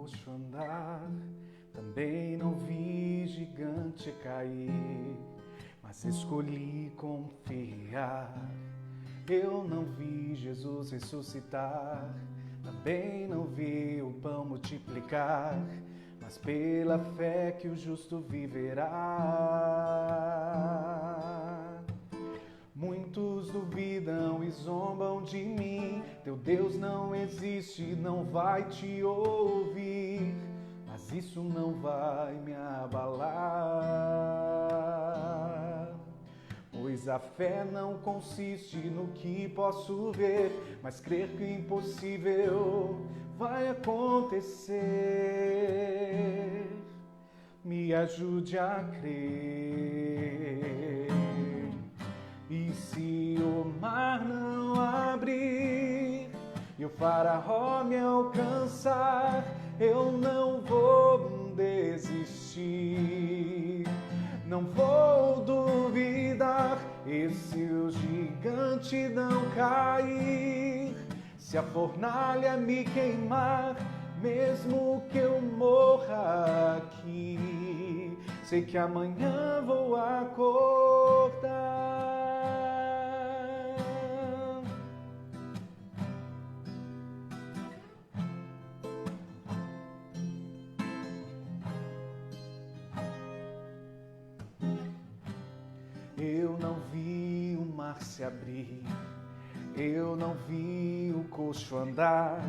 coxo andar, também não vi gigante cair, mas escolhi confiar. Eu não vi Jesus ressuscitar, também não vi o pão multiplicar, mas pela fé que o justo viverá. Muitos duvidam e zombam de mim, teu Deus não existe, não vai te ouvir, mas isso não vai me abalar. Pois a fé não consiste no que posso ver, mas crer que o impossível vai acontecer. Me ajude a crer. E se o mar não abrir e o faraó me alcançar, eu não vou desistir, não vou duvidar. E se o gigante não cair, se a fornalha me queimar, mesmo que eu morra aqui, sei que amanhã vou acordar. Eu não vi o mar se abrir, eu não vi o coxo andar,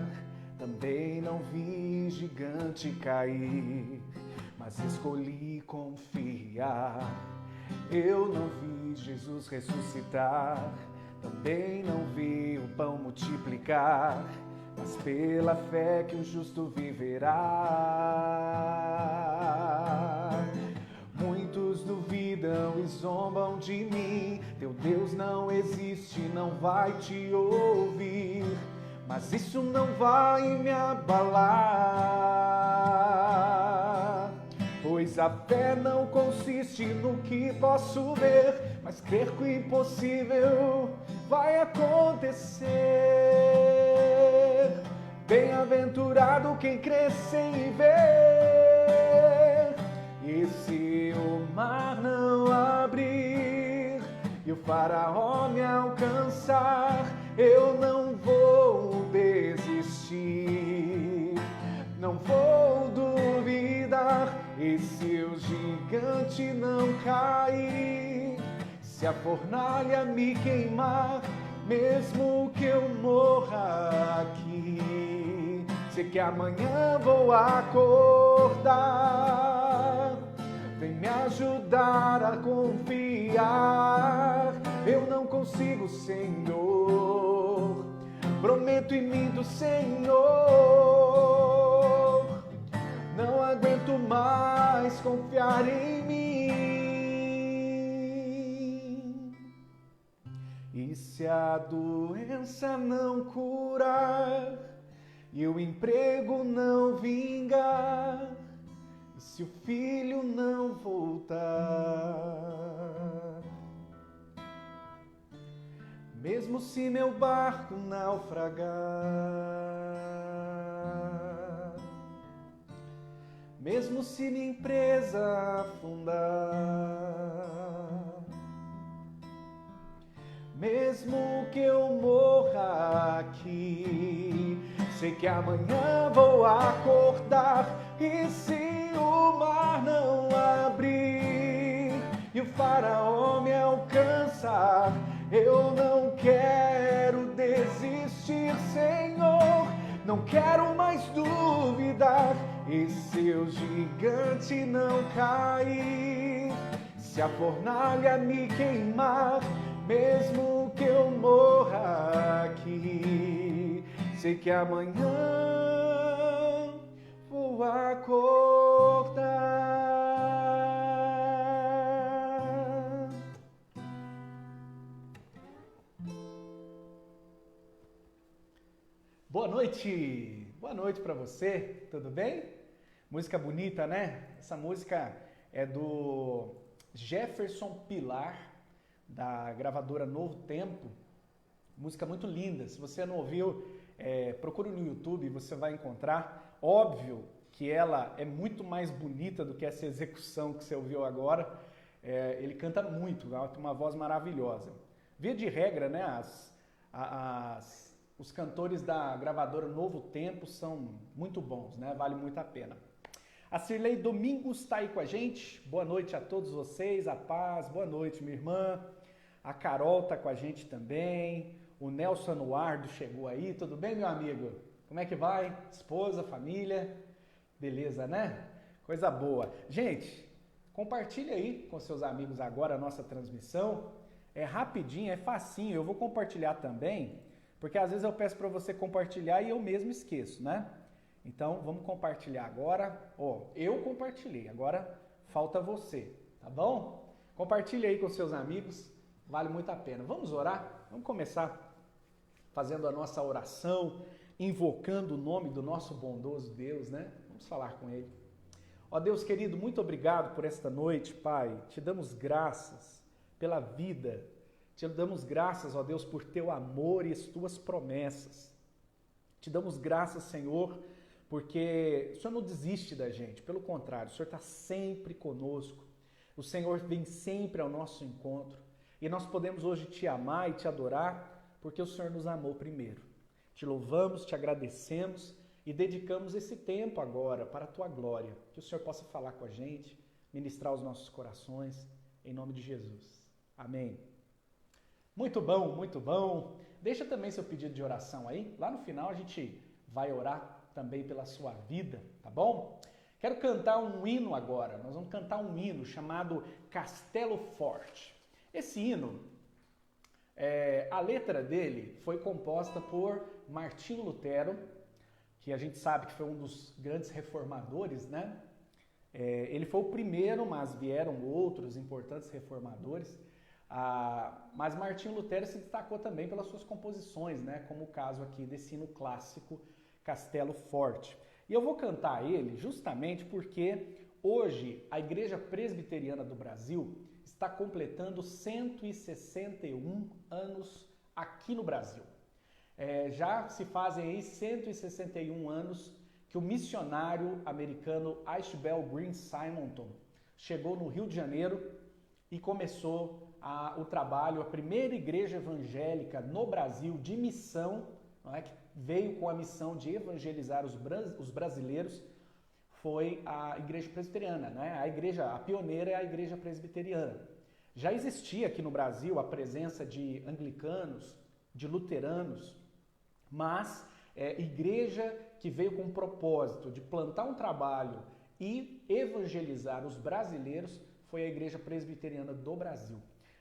também não vi gigante cair, mas escolhi confiar. Eu não vi Jesus ressuscitar, também não vi o pão multiplicar, mas pela fé que o justo viverá. Muitos duvidam e zombam de mim, teu Deus não existe, não vai te ouvir, mas isso não vai me abalar. Pois a fé não consiste no que posso ver, mas crer que o impossível vai acontecer. Bem-aventurado quem crê sem ver. E se o mar não abrir e o faraó me alcançar, eu não vou desistir, não vou duvidar. E se o gigante não cair, se a fornalha me queimar, mesmo que eu morra aqui, sei que amanhã vou acordar. Vem me ajudar a confiar. Eu não consigo, Senhor, prometo e minto, Senhor, não aguento mais confiar em mim. E se a doença não curar e o emprego não vingar, e se o filho não voltar, mesmo se meu barco naufragar, mesmo se minha empresa afundar, mesmo que eu morra aqui, sei que amanhã vou acordar. E se o mar não abrir e o faraó me alcançar, eu não quero desistir, Senhor, não quero mais duvidar. E se o gigante não cair, se a fornalha me queimar, mesmo que eu morra aqui, sei que amanhã vou acordar. Boa noite para você, tudo bem? Música bonita, né? Essa música é do Jefferson Pilar, da gravadora Novo Tempo. Música muito linda. Se você não ouviu, procure no YouTube, você vai encontrar. Óbvio que ela é muito mais bonita do que essa execução que você ouviu agora. Ele canta muito, tem uma voz maravilhosa. Via de regra, né, os cantores da gravadora Novo Tempo são muito bons, né? Vale muito a pena. A Cirlei Domingos está aí com a gente. Boa noite a todos vocês, a paz. Boa noite, minha irmã. A Carol está com a gente também. O Nelson Anuardo chegou aí. Tudo bem, meu amigo? Como é que vai? Esposa, família? Beleza, né? Coisa boa. Gente, compartilha aí com seus amigos agora a nossa transmissão. É rapidinho, é facinho. Eu vou compartilhar também, porque às vezes eu peço para você compartilhar e eu mesmo esqueço, né? Então, vamos compartilhar agora. Eu compartilhei, agora falta você, tá bom? Compartilha aí com seus amigos, vale muito a pena. Vamos orar? Vamos começar fazendo a nossa oração, invocando o nome do nosso bondoso Deus, né? Vamos falar com Ele. Ó Deus querido, muito obrigado por esta noite, Pai. Te damos graças pela vida. Te damos graças, ó Deus, por Teu amor e as Tuas promessas. Te damos graças, Senhor, porque o Senhor não desiste da gente, pelo contrário, o Senhor está sempre conosco, o Senhor vem sempre ao nosso encontro e nós podemos hoje te amar e te adorar porque o Senhor nos amou primeiro. Te louvamos, te agradecemos e dedicamos esse tempo agora para a Tua glória, que o Senhor possa falar com a gente, ministrar os nossos corações, em nome de Jesus. Amém. Muito bom, muito bom. Deixa também seu pedido de oração aí, lá no final a gente vai orar também pela sua vida, tá bom? Quero cantar um hino agora. Nós vamos cantar um hino chamado Castelo Forte. Esse hino, a letra dele foi composta por Martinho Lutero, que a gente sabe que foi um dos grandes reformadores, né? Ele foi o primeiro, mas vieram outros importantes reformadores. Mas Martinho Lutero se destacou também pelas suas composições, né? Como o caso aqui desse hino clássico Castelo Forte. E eu vou cantar ele justamente porque hoje a Igreja Presbiteriana do Brasil está completando 161 anos aqui no Brasil. Já se fazem aí 161 anos que o missionário americano Ashbel Green Simonton chegou no Rio de Janeiro e começou o trabalho, a primeira igreja evangélica no Brasil de missão, não é, que veio com a missão de evangelizar os brasileiros, foi a Igreja Presbiteriana, né? A pioneira é a Igreja Presbiteriana. Já existia aqui no Brasil a presença de anglicanos, de luteranos, mas igreja que veio com o propósito de plantar um trabalho e evangelizar os brasileiros foi a Igreja Presbiteriana do Brasil.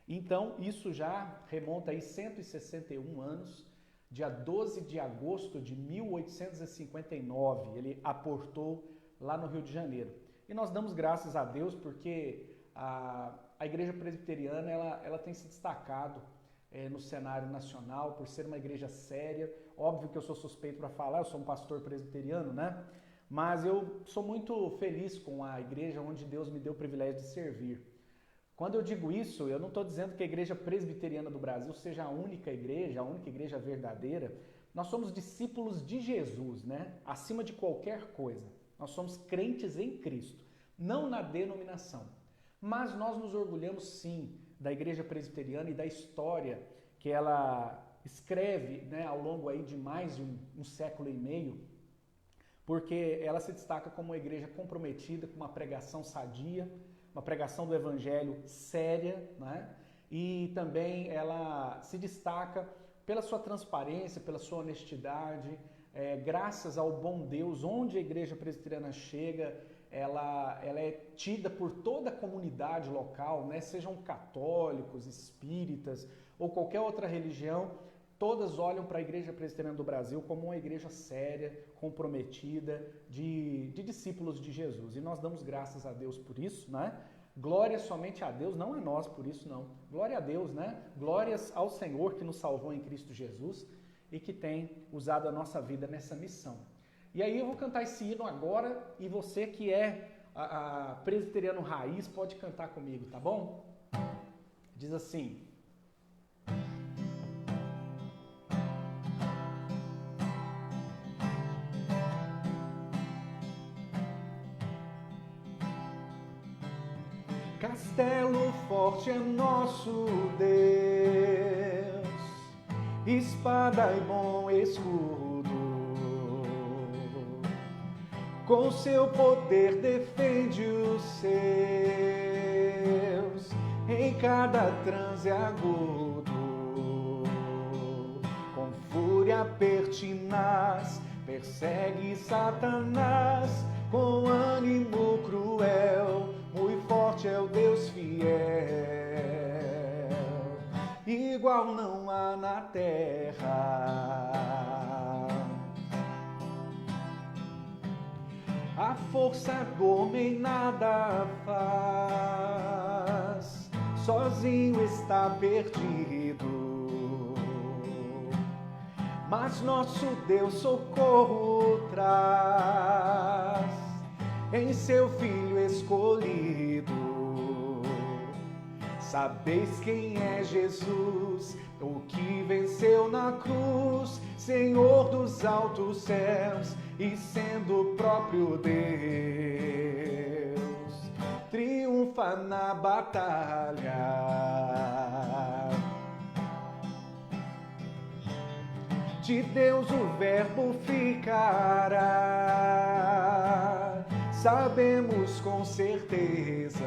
Então, isso já remonta aí 161 anos. Dia 12 de agosto de 1859, ele aportou lá no Rio de Janeiro. E nós damos graças a Deus porque a Igreja Presbiteriana ela tem se destacado no cenário nacional por ser uma igreja séria. Óbvio que eu sou suspeito para falar, eu sou um pastor presbiteriano, né? Mas eu sou muito feliz com a igreja onde Deus me deu o privilégio de servir. Quando eu digo isso, eu não estou dizendo que a Igreja Presbiteriana do Brasil seja a única igreja verdadeira. Nós somos discípulos de Jesus, né? Acima de qualquer coisa. Nós somos crentes em Cristo, não na denominação. Mas nós nos orgulhamos sim da Igreja Presbiteriana e da história que ela escreve, né, ao longo aí de mais de um século e meio, porque ela se destaca como uma igreja comprometida com uma pregação sadia, uma pregação do Evangelho séria, né? E também ela se destaca pela sua transparência, pela sua honestidade, graças ao bom Deus, onde a Igreja Presbiteriana chega, ela é tida por toda a comunidade local, né? Sejam católicos, espíritas ou qualquer outra religião, todas olham para a Igreja Presbiteriana do Brasil como uma igreja séria, comprometida, de discípulos de Jesus. E nós damos graças a Deus por isso, né? Glória somente a Deus, não a nós por isso não. Glória a Deus, né? Glórias ao Senhor que nos salvou em Cristo Jesus e que tem usado a nossa vida nessa missão. E aí eu vou cantar esse hino agora e você que é a presbiteriano raiz pode cantar comigo, tá bom? Diz assim: Castelo forte é nosso Deus, espada e bom escudo. Com seu poder defende os seus em cada transe agudo. Com fúria pertinaz persegue Satanás, com ânimo cruel, muito forte é o Deus fiel. Igual não há na terra. A força do homem nada faz, sozinho está perdido. Mas nosso Deus socorro traz em seu Filho escolhido. Sabeis quem é Jesus, o que venceu na cruz, Senhor dos altos céus e sendo o próprio Deus, triunfa na batalha. De Deus o verbo ficará, sabemos com certeza,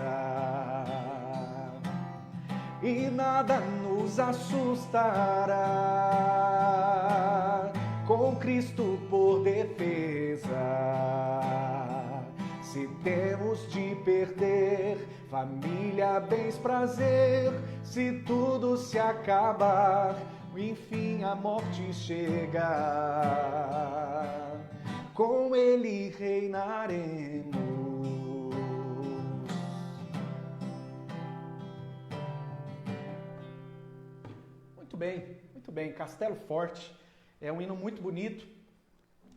e nada nos assustará, com Cristo por defesa. Se temos de perder família, bens, prazer, se tudo se acabar, enfim a morte chega, com Ele reinaremos. Muito bem. Castelo Forte é um hino muito bonito,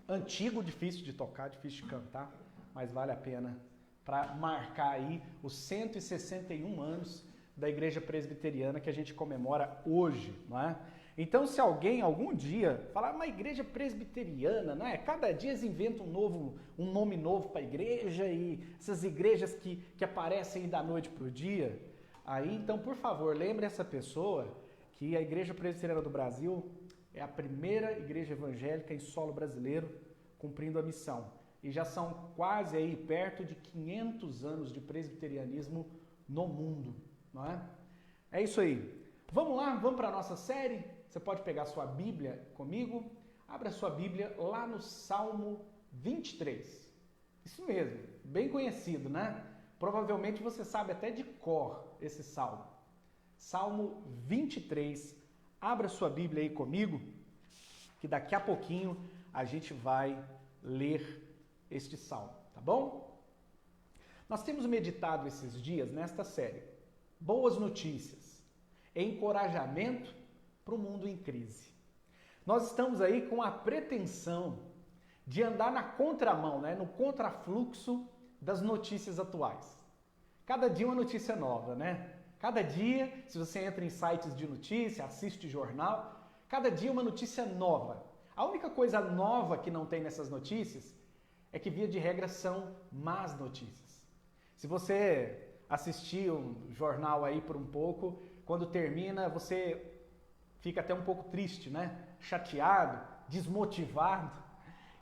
antigo, difícil de tocar, difícil de cantar, mas vale a pena para marcar aí os 161 anos da Igreja Presbiteriana que a gente comemora hoje, não é? Então, se alguém algum dia falar uma igreja presbiteriana, não é? Cada dia eles inventam um nome novo para a igreja, e essas igrejas que aparecem aí da noite para o dia, aí então, por favor, lembre essa pessoa que a Igreja Presbiteriana do Brasil é a primeira igreja evangélica em solo brasileiro cumprindo a missão. E já são quase aí perto de 500 anos de presbiterianismo no mundo, não é? É isso aí. Vamos lá, vamos para a nossa série? Você pode pegar sua Bíblia comigo, abra sua Bíblia lá no Salmo 23. Isso mesmo, bem conhecido, né? Provavelmente você sabe até de cor esse salmo. Salmo 23, abra sua Bíblia aí comigo, que daqui a pouquinho a gente vai ler este salmo, tá bom? Nós temos meditado esses dias nesta série, boas notícias, encorajamento para o mundo em crise. Nós estamos aí com a pretensão de andar na contramão, né? No contrafluxo das notícias atuais. Cada dia uma notícia nova, né? Cada dia, se você entra em sites de notícia, assiste jornal, cada dia uma notícia nova. A única coisa nova que não tem nessas notícias é que, via de regra, são más notícias. Se você assistir um jornal aí por um pouco, quando termina, você fica até um pouco triste, né? Chateado, desmotivado.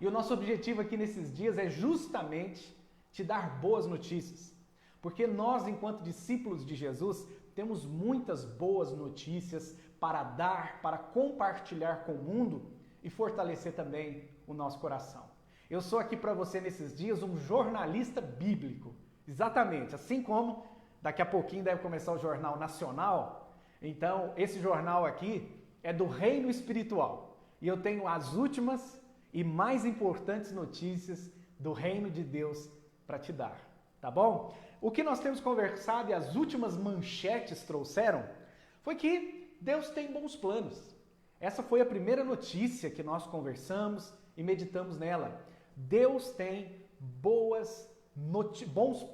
E o nosso objetivo aqui nesses dias é justamente te dar boas notícias. Porque nós, enquanto discípulos de Jesus, temos muitas boas notícias para dar, para compartilhar com o mundo e fortalecer também o nosso coração. Eu sou aqui para você nesses dias um jornalista bíblico, exatamente, assim como daqui a pouquinho deve começar o Jornal Nacional, então esse jornal aqui é do reino espiritual e eu tenho as últimas e mais importantes notícias do reino de Deus para te dar, tá bom? O que nós temos conversado e as últimas manchetes trouxeram foi que Deus tem bons planos. Essa foi a primeira notícia que nós conversamos e meditamos nela. Deus tem bons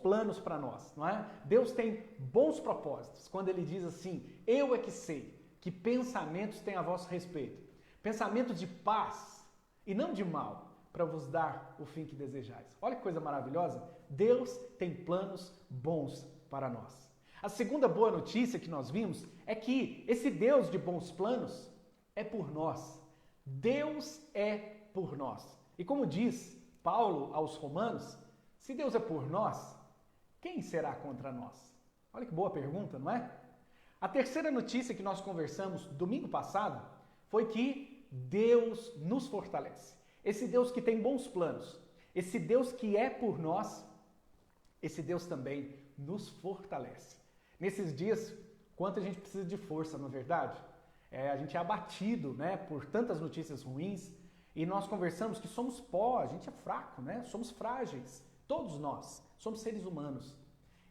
planos para nós, não é? Deus tem bons propósitos. Quando Ele diz assim, eu é que sei que pensamentos têm a vosso respeito. Pensamentos de paz e não de mal, para vos dar o fim que desejais. Olha que coisa maravilhosa. Deus tem planos bons para nós. A segunda boa notícia que nós vimos é que esse Deus de bons planos é por nós. Deus é por nós. E como diz Paulo aos Romanos, se Deus é por nós, quem será contra nós? Olha que boa pergunta, não é? A terceira notícia que nós conversamos domingo passado foi que Deus nos fortalece. Esse Deus que tem bons planos, esse Deus que é por nós, esse Deus também nos fortalece. Nesses dias, quanto a gente precisa de força, não é verdade? A gente é abatido, né, por tantas notícias ruins e nós conversamos que somos pó, a gente é fraco, né? Somos frágeis, todos nós, somos seres humanos.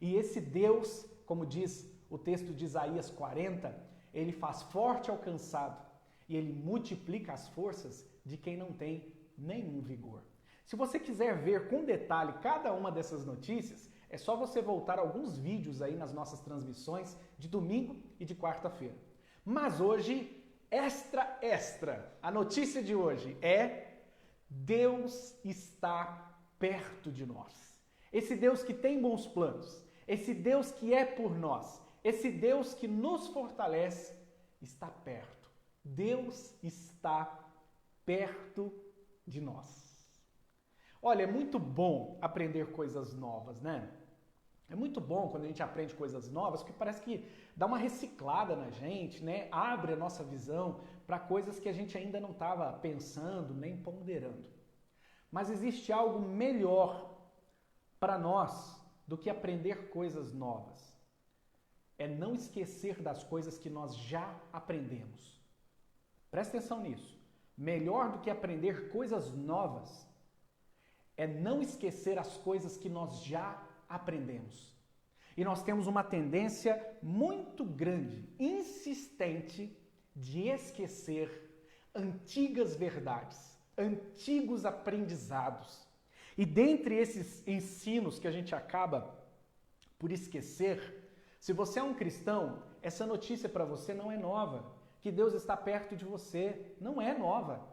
E esse Deus, como diz o texto de Isaías 40, ele faz forte ao cansado e ele multiplica as forças de quem não tem nenhum vigor. Se você quiser ver com detalhe cada uma dessas notícias, é só você voltar alguns vídeos aí nas nossas transmissões de domingo e de quarta-feira. Mas hoje, extra, a notícia de hoje é: Deus está perto de nós. Esse Deus que tem bons planos, esse Deus que é por nós, esse Deus que nos fortalece, está perto. Deus está perto de nós. Olha, é muito bom aprender coisas novas, né? É muito bom quando a gente aprende coisas novas, porque parece que dá uma reciclada na gente, né? Abre a nossa visão para coisas que a gente ainda não estava pensando nem ponderando. Mas existe algo melhor para nós do que aprender coisas novas. É não esquecer das coisas que nós já aprendemos. Presta atenção nisso. Melhor do que aprender coisas novas é não esquecer as coisas que nós já aprendemos. E nós temos uma tendência muito grande, insistente, de esquecer antigas verdades, antigos aprendizados. E dentre esses ensinos que a gente acaba por esquecer, se você é um cristão, essa notícia para você não é nova. Que Deus está perto de você, não é nova.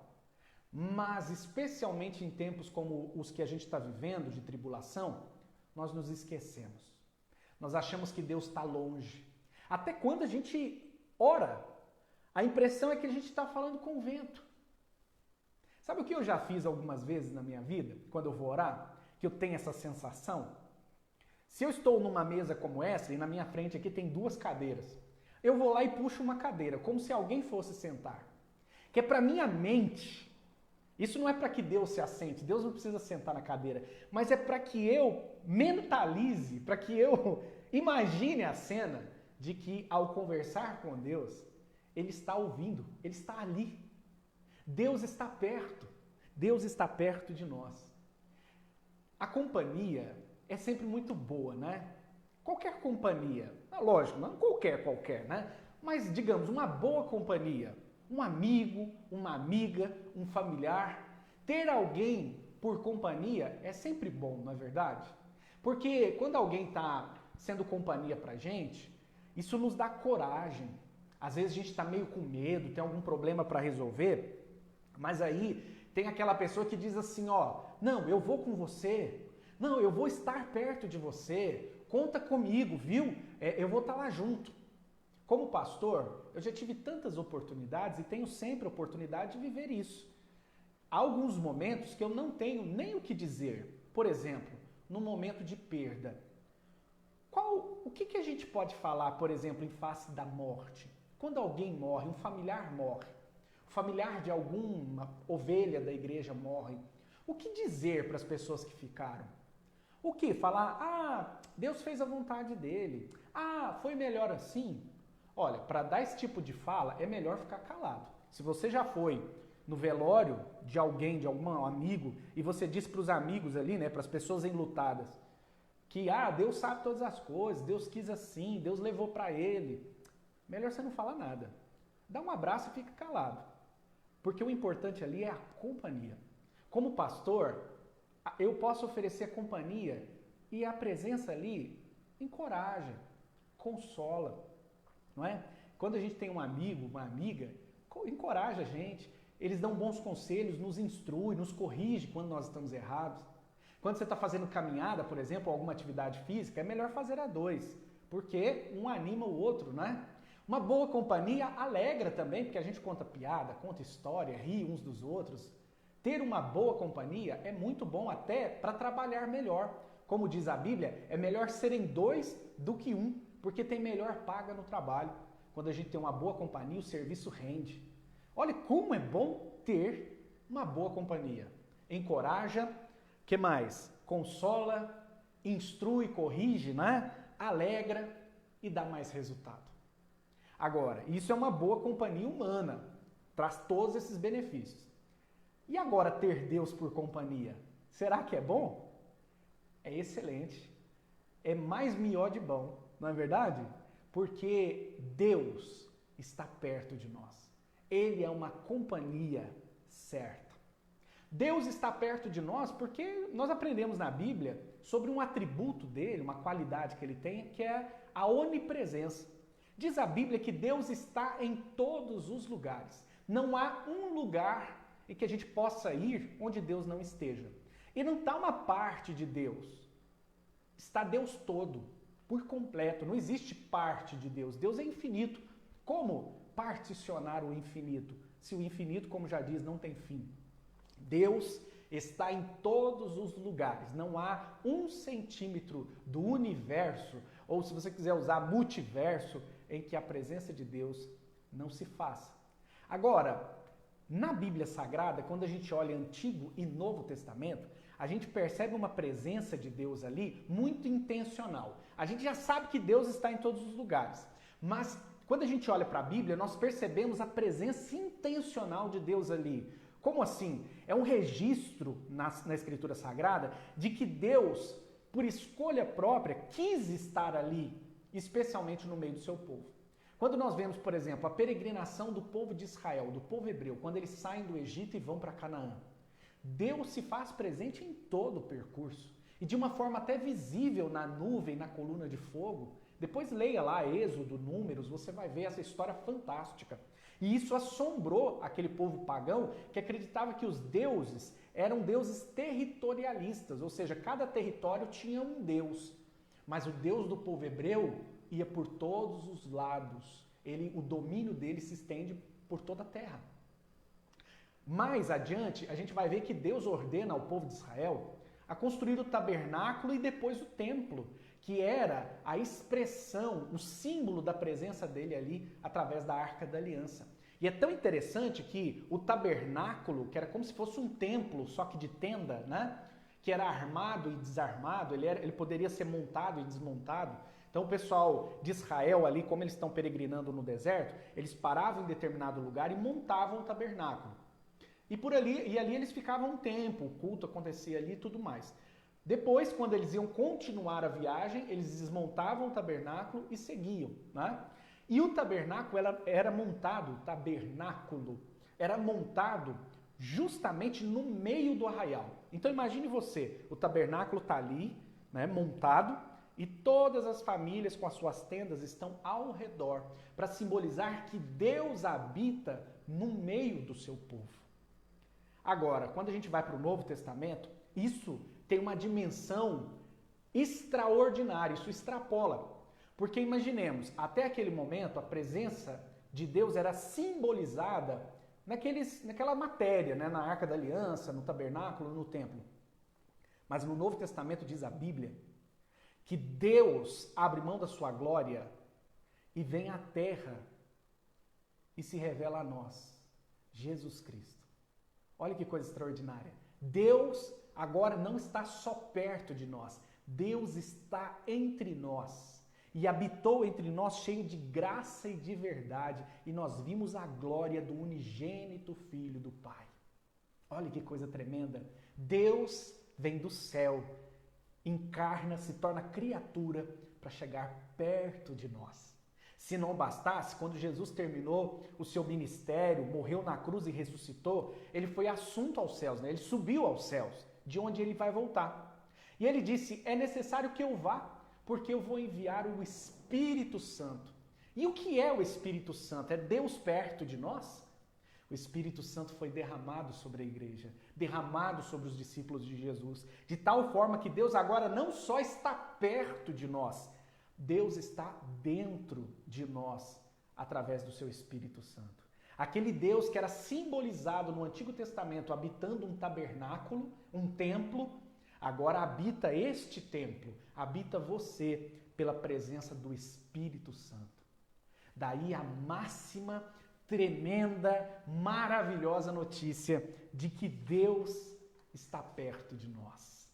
Mas, especialmente em tempos como os que a gente está vivendo, de tribulação, nós nos esquecemos. Nós achamos que Deus está longe. Até quando a gente ora, a impressão é que a gente está falando com o vento. Sabe o que eu já fiz algumas vezes na minha vida, quando eu vou orar? Que eu tenho essa sensação? Se eu estou numa mesa como essa, e na minha frente aqui tem 2 cadeiras, eu vou lá e puxo uma cadeira, como se alguém fosse sentar. Que é para minha mente. Isso não é para que Deus se assente, Deus não precisa sentar na cadeira, mas é para que eu mentalize, para que eu imagine a cena de que ao conversar com Deus, Ele está ouvindo, Ele está ali. Deus está perto de nós. A companhia é sempre muito boa, né? Qualquer companhia, lógico, não qualquer, né? Mas digamos, uma boa companhia, um amigo, uma amiga, um familiar, ter alguém por companhia é sempre bom, não é verdade? Porque quando alguém está sendo companhia pra gente, isso nos dá coragem. Às vezes a gente está meio com medo, tem algum problema para resolver, mas aí tem aquela pessoa que diz assim, ó, não, eu vou com você, não, eu vou estar perto de você, conta comigo, viu? Eu vou estar lá junto. Como pastor, eu já tive tantas oportunidades e tenho sempre a oportunidade de viver isso. Há alguns momentos que eu não tenho nem o que dizer. Por exemplo, no momento de perda. O que a gente pode falar, por exemplo, em face da morte? Quando alguém morre, um familiar morre, o familiar de alguma ovelha da igreja morre, o que dizer para as pessoas que ficaram? O que? Falar, Deus fez a vontade dele. Foi melhor assim? Olha, para dar esse tipo de fala, é melhor ficar calado. Se você já foi no velório de alguém, de algum amigo, e você disse para os amigos ali, né, para as pessoas enlutadas, que Deus sabe todas as coisas, Deus quis assim, Deus levou para ele. Melhor você não falar nada. Dá um abraço e fica calado. Porque o importante ali é a companhia. Como pastor, eu posso oferecer companhia e a presença ali encoraja, consola. Não é? Quando a gente tem um amigo, uma amiga, encoraja a gente. Eles dão bons conselhos, nos instrui, nos corrige quando nós estamos errados. Quando você está fazendo caminhada, por exemplo, ou alguma atividade física, é melhor fazer a 2. porque um anima o outro, né? Uma boa companhia alegra também, porque a gente conta piada, conta história, ri uns dos outros. Ter uma boa companhia é muito bom até para trabalhar melhor. Como diz a Bíblia, é melhor serem dois do que um, porque tem melhor paga no trabalho. Quando a gente tem uma boa companhia, o serviço rende. Olha como é bom ter uma boa companhia. Encoraja, que mais? Consola, instrui, corrige, né? Alegra e dá mais resultado. Agora, isso é uma boa companhia humana, traz todos esses benefícios. E agora ter Deus por companhia, será que é bom? É excelente, é mais melhor de bom, não é verdade? Porque Deus está perto de nós, Ele é uma companhia certa. Deus está perto de nós porque nós aprendemos na Bíblia sobre um atributo dele, uma qualidade que ele tem, que é a onipresença. Diz a Bíblia que Deus está em todos os lugares. Não há um lugar em que a gente possa ir onde Deus não esteja. E não está uma parte de Deus. Está Deus todo, por completo. Não existe parte de Deus. Deus é infinito. Como particionar o infinito? Se o infinito, como já diz, não tem fim. Deus está em todos os lugares. Não há 1 centímetro do universo, ou se você quiser usar multiverso, em que a presença de Deus não se faça. Agora, na Bíblia Sagrada, quando a gente olha Antigo e Novo Testamento, a gente percebe uma presença de Deus ali muito intencional. A gente já sabe que Deus está em todos os lugares, mas quando a gente olha para a Bíblia, nós percebemos a presença intencional de Deus ali. Como assim? É um registro na Escritura Sagrada de que Deus, por escolha própria, quis estar ali, especialmente no meio do seu povo. Quando nós vemos, por exemplo, a peregrinação do povo de Israel, do povo hebreu, quando eles saem do Egito e vão para Canaã, Deus se faz presente em todo o percurso e de uma forma até visível na nuvem, na coluna de fogo. Depois leia lá Êxodo, Números, você vai ver essa história fantástica. E isso assombrou aquele povo pagão que acreditava que os deuses eram deuses territorialistas, ou seja, cada território tinha um deus. Mas o Deus do povo hebreu ia por todos os lados. O domínio dele se estende por toda a terra. Mais adiante, a gente vai ver que Deus ordena ao povo de Israel a construir o tabernáculo e depois o templo, que era a expressão, o símbolo da presença dele ali através da Arca da Aliança. E é tão interessante que o tabernáculo, que era como se fosse um templo, só que de tenda, né? Que era armado e desarmado, ele poderia ser montado e desmontado. Então o pessoal de Israel ali, como eles estão peregrinando no deserto, eles paravam em determinado lugar e montavam o tabernáculo. E ali eles ficavam um tempo, o culto acontecia ali e tudo mais. Depois, quando eles iam continuar a viagem, eles desmontavam o tabernáculo e seguiam, né? E o tabernáculo era montado justamente no meio do arraial. Então imagine você, o tabernáculo está ali, né, montado, e todas as famílias com as suas tendas estão ao redor, para simbolizar que Deus habita no meio do seu povo. Agora, quando a gente vai para o Novo Testamento, isso tem uma dimensão extraordinária, isso extrapola. Porque imaginemos, até aquele momento a presença de Deus era simbolizada naquela matéria, né? Na Arca da Aliança, no tabernáculo, no templo. Mas no Novo Testamento diz a Bíblia que Deus abre mão da sua glória e vem à terra e se revela a nós, Jesus Cristo. Olha que coisa extraordinária. Deus agora não está só perto de nós, Deus está entre nós. E habitou entre nós cheio de graça e de verdade, e nós vimos a glória do unigênito Filho do Pai. Olha que coisa tremenda. Deus vem do céu, encarna, se torna criatura para chegar perto de nós. Se não bastasse, quando Jesus terminou o seu ministério, morreu na cruz e ressuscitou, ele foi assunto aos céus, né? Ele subiu aos céus, de onde ele vai voltar. E ele disse, é necessário que eu vá, porque eu vou enviar o Espírito Santo. E o que é o Espírito Santo? É Deus perto de nós? O Espírito Santo foi derramado sobre a igreja, derramado sobre os discípulos de Jesus, de tal forma que Deus agora não só está perto de nós, Deus está dentro de nós através do seu Espírito Santo. Aquele Deus que era simbolizado no Antigo Testamento habitando um tabernáculo, um templo, agora habita este templo, habita você pela presença do Espírito Santo. Daí a máxima, tremenda, maravilhosa notícia de que Deus está perto de nós.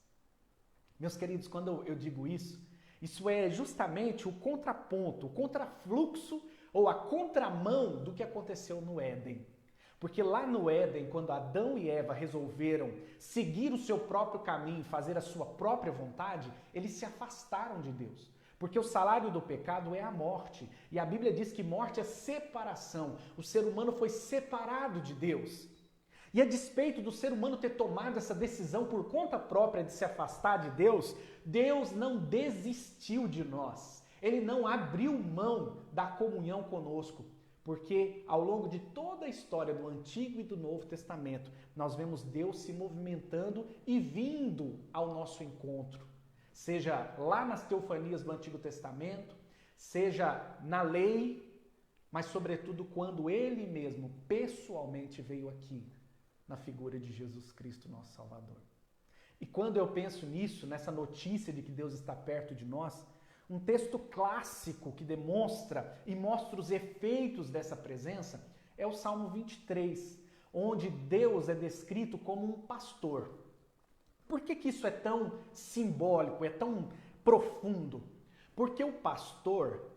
Meus queridos, quando eu digo isso, isso é justamente o contraponto, o contrafluxo ou a contramão do que aconteceu no Éden. Porque lá no Éden, quando Adão e Eva resolveram seguir o seu próprio caminho, fazer a sua própria vontade, eles se afastaram de Deus. Porque o salário do pecado é a morte. E a Bíblia diz que morte é separação. O ser humano foi separado de Deus. E a despeito do ser humano ter tomado essa decisão por conta própria de se afastar de Deus, Deus não desistiu de nós. Ele não abriu mão da comunhão conosco, porque ao longo de toda a história do Antigo e do Novo Testamento, nós vemos Deus se movimentando e vindo ao nosso encontro. Seja lá nas teofanias do Antigo Testamento, seja na lei, mas sobretudo quando Ele mesmo pessoalmente veio aqui, na figura de Jesus Cristo, nosso Salvador. E quando eu penso nisso, nessa notícia de que Deus está perto de nós, um texto clássico que demonstra e mostra os efeitos dessa presença é o Salmo 23, onde Deus é descrito como um pastor. Por que isso é tão simbólico, é tão profundo? Porque o pastor,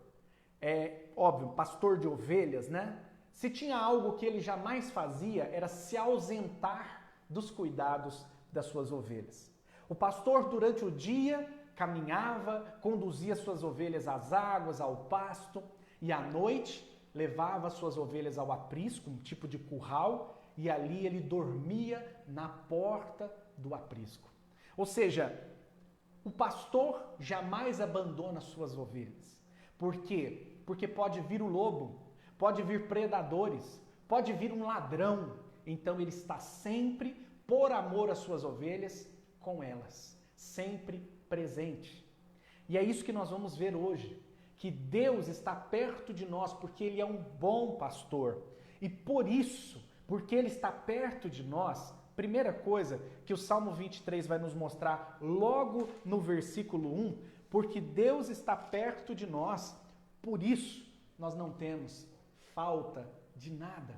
óbvio, pastor de ovelhas, né? Se tinha algo que ele jamais fazia, era se ausentar dos cuidados das suas ovelhas. O pastor, durante o dia, caminhava, conduzia suas ovelhas às águas, ao pasto, e à noite levava suas ovelhas ao aprisco, um tipo de curral, e ali ele dormia na porta do aprisco. Ou seja, o pastor jamais abandona suas ovelhas. Por quê? Porque pode vir o lobo, pode vir predadores, pode vir um ladrão. Então ele está sempre, por amor às suas ovelhas, com elas, sempre presente. E é isso que nós vamos ver hoje, que Deus está perto de nós porque Ele é um bom pastor. E por isso, porque Ele está perto de nós, primeira coisa que o Salmo 23 vai nos mostrar logo no versículo 1, porque Deus está perto de nós, por isso nós não temos falta de nada.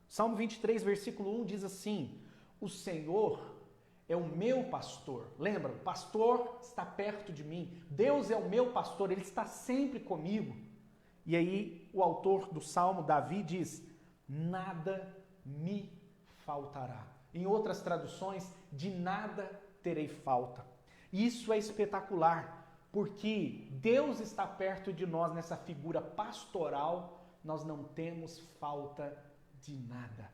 Salmo 23, versículo 1 diz assim: o Senhor é o meu pastor. Lembra, o pastor está perto de mim. Deus é o meu pastor, Ele está sempre comigo. E aí o autor do Salmo, Davi, diz: nada me faltará. Em outras traduções, de nada terei falta. Isso é espetacular, porque Deus está perto de nós nessa figura pastoral, nós não temos falta de nada.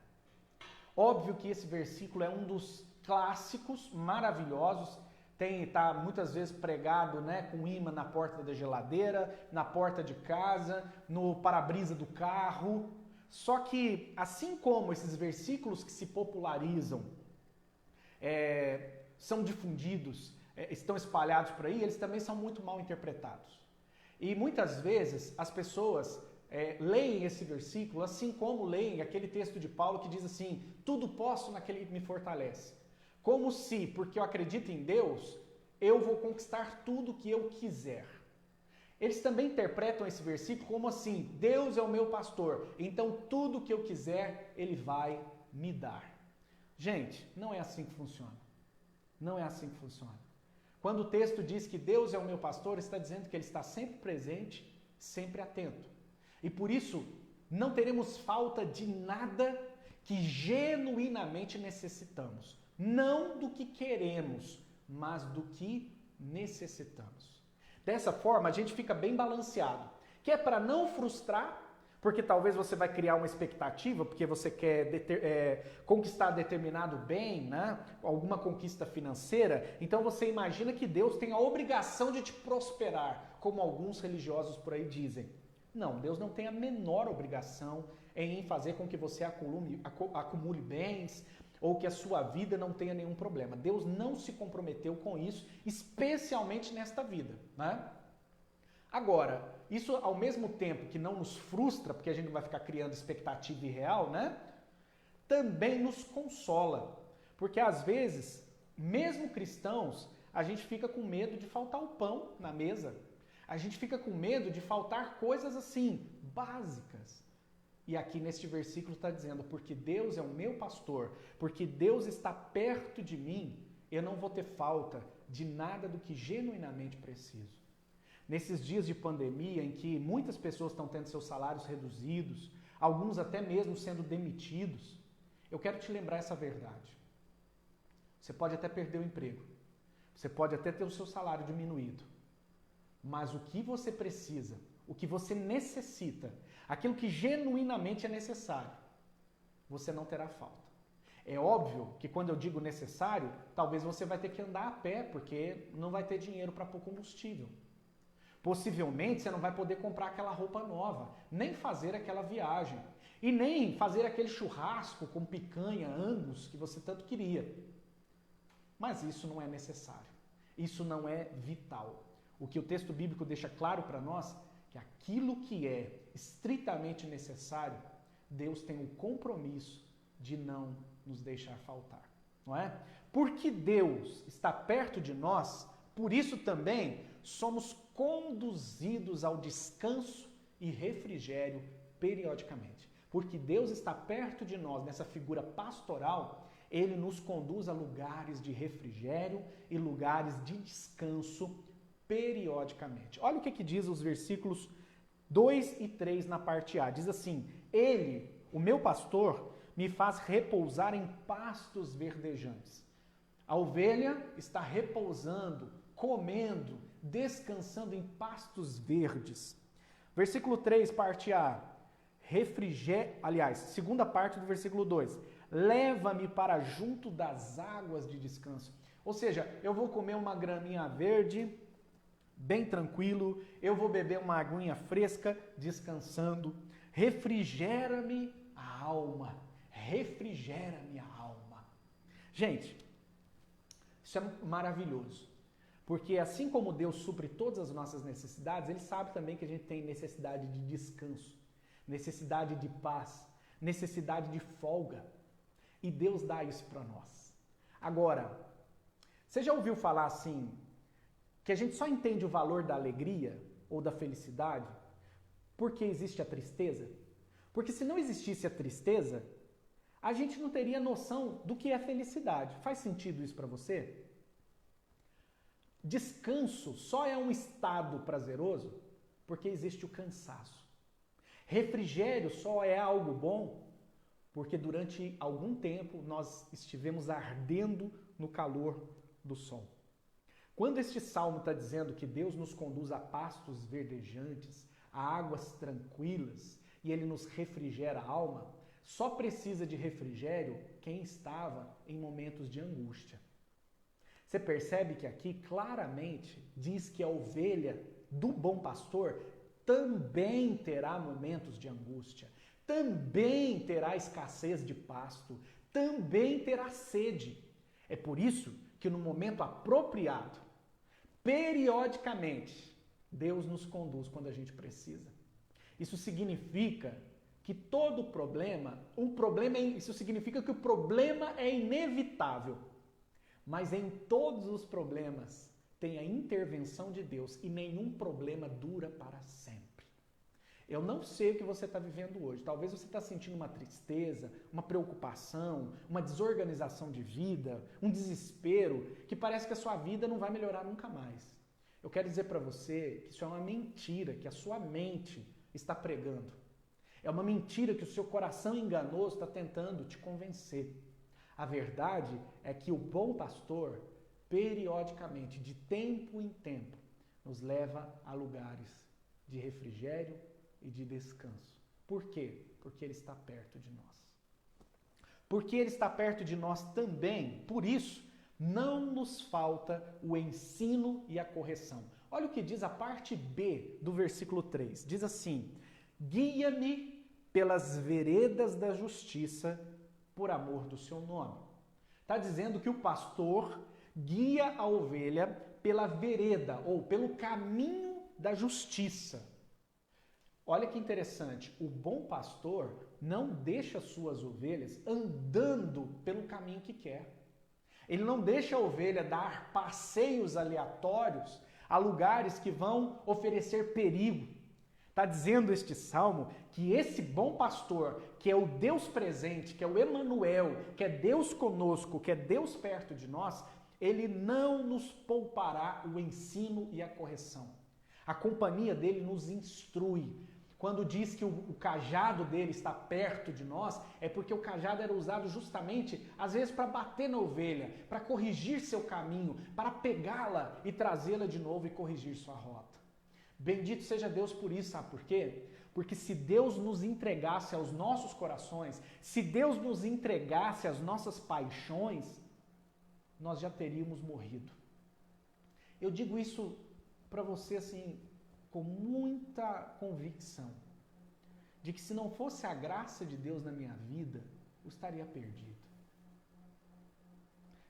Óbvio que esse versículo é um dos clássicos maravilhosos, está muitas vezes pregado, né, com imã na porta da geladeira, na porta de casa, no para-brisa do carro. Só que, assim como esses versículos que se popularizam, são difundidos, estão espalhados por aí, eles também são muito mal interpretados. E muitas vezes as pessoas leem esse versículo assim como leem aquele texto de Paulo que diz assim: tudo posso naquele que me fortalece. Como se, porque eu acredito em Deus, eu vou conquistar tudo que eu quiser. Eles também interpretam esse versículo como assim: Deus é o meu pastor, então tudo que eu quiser, Ele vai me dar. Gente, não é assim que funciona. Não é assim que funciona. Quando o texto diz que Deus é o meu pastor, está dizendo que Ele está sempre presente, sempre atento. E por isso, não teremos falta de nada que genuinamente necessitamos. Não do que queremos, mas do que necessitamos. Dessa forma, a gente fica bem balanceado. Que é para não frustrar, porque talvez você vai criar uma expectativa, porque você quer conquistar determinado bem, né? Alguma conquista financeira. Então você imagina que Deus tem a obrigação de te prosperar, como alguns religiosos por aí dizem. Não, Deus não tem a menor obrigação em fazer com que você acumule bens, ou que a sua vida não tenha nenhum problema. Deus não se comprometeu com isso, especialmente nesta vida, né? Agora, isso ao mesmo tempo que não nos frustra, porque a gente vai ficar criando expectativa irreal, né? Também nos consola. Porque às vezes, mesmo cristãos, a gente fica com medo de faltar o pão na mesa. A gente fica com medo de faltar coisas assim, básicas. E aqui neste versículo está dizendo, porque Deus é o meu pastor, porque Deus está perto de mim, eu não vou ter falta de nada do que genuinamente preciso. Nesses dias de pandemia em que muitas pessoas estão tendo seus salários reduzidos, alguns até mesmo sendo demitidos, eu quero te lembrar essa verdade. Você pode até perder o emprego, você pode até ter o seu salário diminuído, mas o que você precisa, o que você necessita, aquilo que genuinamente é necessário, você não terá falta. É óbvio que quando eu digo necessário, talvez você vai ter que andar a pé, porque não vai ter dinheiro para pôr combustível. Possivelmente você não vai poder comprar aquela roupa nova, nem fazer aquela viagem, e nem fazer aquele churrasco com picanha, angus, que você tanto queria. Mas isso não é necessário, isso não é vital. O que o texto bíblico deixa claro para nós, que aquilo que é estritamente necessário, Deus tem o compromisso de não nos deixar faltar, não é? Porque Deus está perto de nós, por isso também somos conduzidos ao descanso e refrigério periodicamente. Porque Deus está perto de nós, nessa figura pastoral, Ele nos conduz a lugares de refrigério e lugares de descanso periodicamente. Olha o que diz os versículos 2 e 3 na parte A. Diz assim, Ele, o meu pastor, me faz repousar em pastos verdejantes. A ovelha está repousando, comendo, descansando em pastos verdes. Versículo 3, parte A. Segunda parte do versículo 2. Leva-me para junto das águas de descanso. Ou seja, eu vou comer uma graminha verde, bem tranquilo, eu vou beber uma aguinha fresca, descansando. Refrigera-me a alma. Refrigera-me a alma. Gente, isso é maravilhoso. Porque assim como Deus supre todas as nossas necessidades, Ele sabe também que a gente tem necessidade de descanso, necessidade de paz, necessidade de folga. E Deus dá isso para nós. Agora, você já ouviu falar assim, que a gente só entende o valor da alegria ou da felicidade porque existe a tristeza? Porque se não existisse a tristeza, a gente não teria noção do que é felicidade. Faz sentido isso para você? Descanso só é um estado prazeroso porque existe o cansaço. Refrigério só é algo bom porque durante algum tempo nós estivemos ardendo no calor do sol. Quando este salmo está dizendo que Deus nos conduz a pastos verdejantes, a águas tranquilas e Ele nos refrigera a alma, só precisa de refrigério quem estava em momentos de angústia. Você percebe que aqui claramente diz que a ovelha do bom pastor também terá momentos de angústia, também terá escassez de pasto, também terá sede. É por isso que no momento apropriado, periodicamente, Deus nos conduz quando a gente precisa. Isso significa que todo isso significa que o problema é inevitável. Mas em todos os problemas tem a intervenção de Deus e nenhum problema dura para sempre. Eu não sei o que você está vivendo hoje. Talvez você está sentindo uma tristeza, uma preocupação, uma desorganização de vida, um desespero, que parece que a sua vida não vai melhorar nunca mais. Eu quero dizer para você que isso é uma mentira que a sua mente está pregando. É uma mentira que o seu coração enganoso está tentando te convencer. A verdade é que o bom pastor, periodicamente, de tempo em tempo, nos leva a lugares de refrigério e de descanso. Por quê? Porque Ele está perto de nós. Porque Ele está perto de nós também, por isso, não nos falta o ensino e a correção. Olha o que diz a parte B do versículo 3. Diz assim, guia-me pelas veredas da justiça, por amor do seu nome. Está dizendo que o pastor guia a ovelha pela vereda ou pelo caminho da justiça. Olha que interessante, o bom pastor não deixa suas ovelhas andando pelo caminho que quer. Ele não deixa a ovelha dar passeios aleatórios a lugares que vão oferecer perigo. Está dizendo este salmo que esse bom pastor, que é o Deus presente, que é o Emanuel, que é Deus conosco, que é Deus perto de nós, ele não nos poupará o ensino e a correção. A companhia dele nos instrui. Quando diz que o cajado dele está perto de nós, é porque o cajado era usado justamente, às vezes, para bater na ovelha, para corrigir seu caminho, para pegá-la e trazê-la de novo e corrigir sua rota. Bendito seja Deus por isso, sabe por quê? Porque se Deus nos entregasse aos nossos corações, se Deus nos entregasse às nossas paixões, nós já teríamos morrido. Eu digo isso para você assim, com muita convicção, de que se não fosse a graça de Deus na minha vida, eu estaria perdido.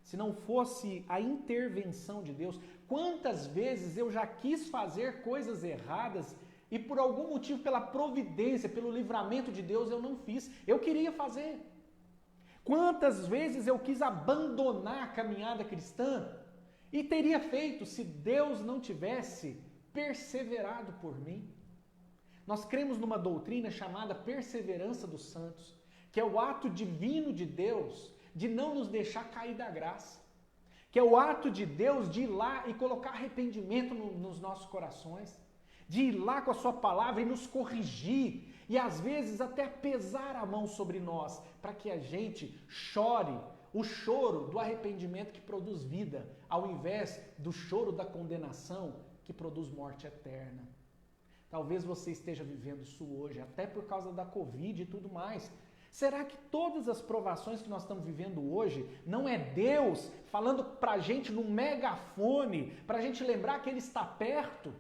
Se não fosse a intervenção de Deus, quantas vezes eu já quis fazer coisas erradas e por algum motivo, pela providência, pelo livramento de Deus, eu não fiz. Eu queria fazer. Quantas vezes eu quis abandonar a caminhada cristã e teria feito se Deus não tivesse perseverado por mim. Nós cremos numa doutrina chamada perseverança dos santos, que é o ato divino de Deus de não nos deixar cair da graça, que é o ato de Deus de ir lá e colocar arrependimento nos nossos corações, de ir lá com a sua palavra e nos corrigir, e às vezes até pesar a mão sobre nós, para que a gente chore o choro do arrependimento que produz vida, ao invés do choro da condenação que produz morte eterna. Talvez você esteja vivendo isso hoje, até por causa da Covid e tudo mais. Será que todas as provações que nós estamos vivendo hoje não é Deus falando para a gente num megafone, para a gente lembrar que Ele está perto?